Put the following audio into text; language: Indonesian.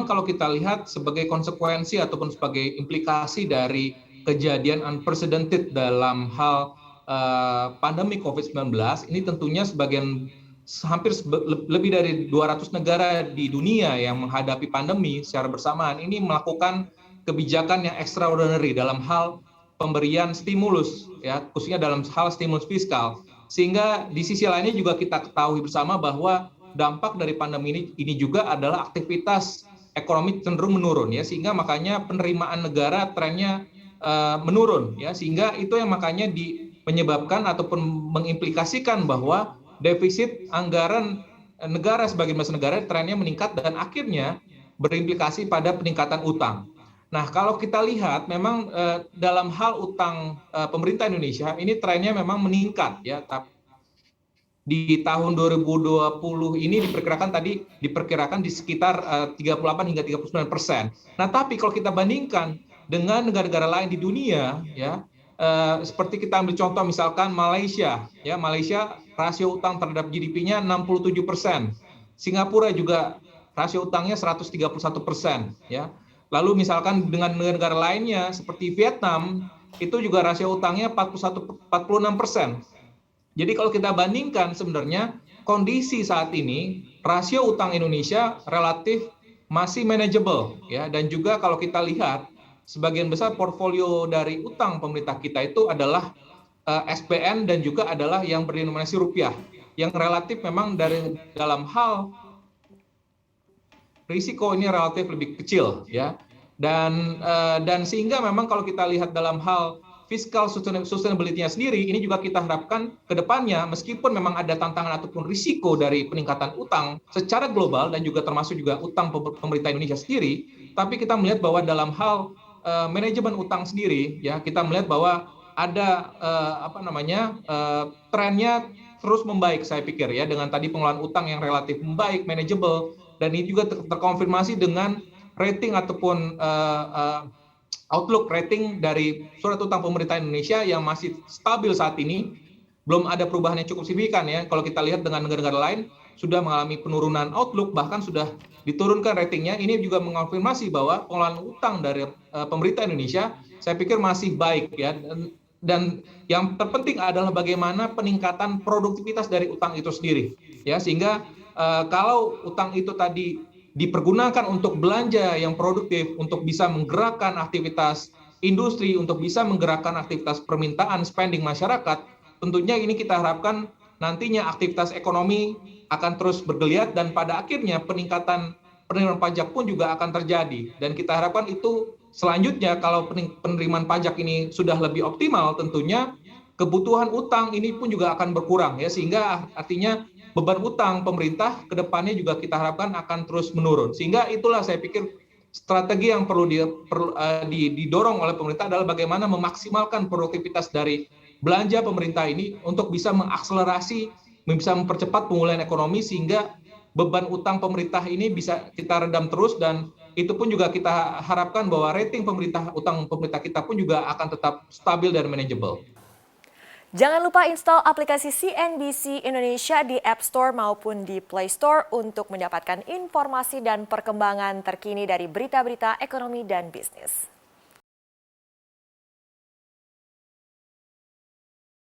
kalau kita lihat sebagai konsekuensi ataupun sebagai implikasi dari kejadian unprecedented dalam hal pandemi COVID-19, ini tentunya lebih dari 200 negara di dunia yang menghadapi pandemi secara bersamaan ini melakukan kebijakan yang extraordinary dalam hal pemberian stimulus, ya, khususnya dalam hal stimulus fiskal. Sehingga di sisi lainnya juga kita ketahui bersama bahwa dampak dari pandemi ini juga adalah aktivitas ekonomi cenderung menurun, ya, sehingga makanya penerimaan negara trennya menurun, ya, sehingga itu yang makanya menyebabkan ataupun mengimplikasikan bahwa defisit anggaran negara sebagai negara trennya meningkat dan akhirnya berimplikasi pada peningkatan utang. Nah, kalau kita lihat memang dalam hal utang pemerintah Indonesia ini trennya memang meningkat, ya. Di tahun 2020 ini diperkirakan di sekitar 38 hingga 39%. Nah, tapi kalau kita bandingkan dengan negara-negara lain di dunia, ya, seperti kita ambil contoh misalkan Malaysia, ya, Malaysia rasio utang terhadap GDP-nya 67%. Singapura juga rasio utangnya 131%, ya. Lalu misalkan dengan negara lainnya seperti Vietnam, itu juga rasio utangnya 46%. Jadi kalau kita bandingkan sebenarnya kondisi saat ini rasio utang Indonesia relatif masih manageable, ya, dan juga kalau kita lihat sebagian besar portfolio dari utang pemerintah kita itu adalah SBN dan juga adalah yang berdenominasi rupiah yang relatif memang dari dalam hal risiko ini relatif lebih kecil, ya, dan sehingga memang kalau kita lihat dalam hal fiskal sustainability-nya sendiri, ini juga kita harapkan ke depannya meskipun memang ada tantangan ataupun risiko dari peningkatan utang secara global dan juga termasuk juga utang pemerintah Indonesia sendiri, tapi kita melihat bahwa dalam hal manajemen utang sendiri, ya, kita melihat bahwa ada trennya terus membaik, saya pikir, ya, dengan tadi pengelolaan utang yang relatif membaik, manageable, dan ini juga terkonfirmasi dengan rating ataupun outlook rating dari surat utang pemerintah Indonesia yang masih stabil saat ini. Belum ada perubahan yang cukup signifikan, ya. Kalau kita lihat dengan negara-negara lain sudah mengalami penurunan outlook, bahkan sudah diturunkan ratingnya. Ini juga mengonfirmasi bahwa pengelolaan utang dari pemerintah Indonesia saya pikir masih baik, ya. Dan yang terpenting adalah bagaimana peningkatan produktivitas dari utang itu sendiri, ya, sehingga kalau utang itu tadi dipergunakan untuk belanja yang produktif, untuk bisa menggerakkan aktivitas industri, untuk bisa menggerakkan aktivitas permintaan spending masyarakat, tentunya ini kita harapkan nantinya aktivitas ekonomi akan terus bergeliat dan pada akhirnya peningkatan penerimaan pajak pun juga akan terjadi. Dan kita harapkan itu selanjutnya kalau penerimaan pajak ini sudah lebih optimal, tentunya kebutuhan utang ini pun juga akan berkurang, ya, sehingga artinya beban utang pemerintah ke depannya juga kita harapkan akan terus menurun. Sehingga itulah saya pikir strategi yang perlu didorong oleh pemerintah adalah bagaimana memaksimalkan produktivitas dari belanja pemerintah ini untuk bisa mengakselerasi, bisa mempercepat pemulihan ekonomi sehingga beban utang pemerintah ini bisa kita redam terus, dan itu pun juga kita harapkan bahwa rating utang pemerintah kita pun juga akan tetap stabil dan manageable. Jangan lupa install aplikasi CNBC Indonesia di App Store maupun di Play Store untuk mendapatkan informasi dan perkembangan terkini dari berita-berita ekonomi dan bisnis.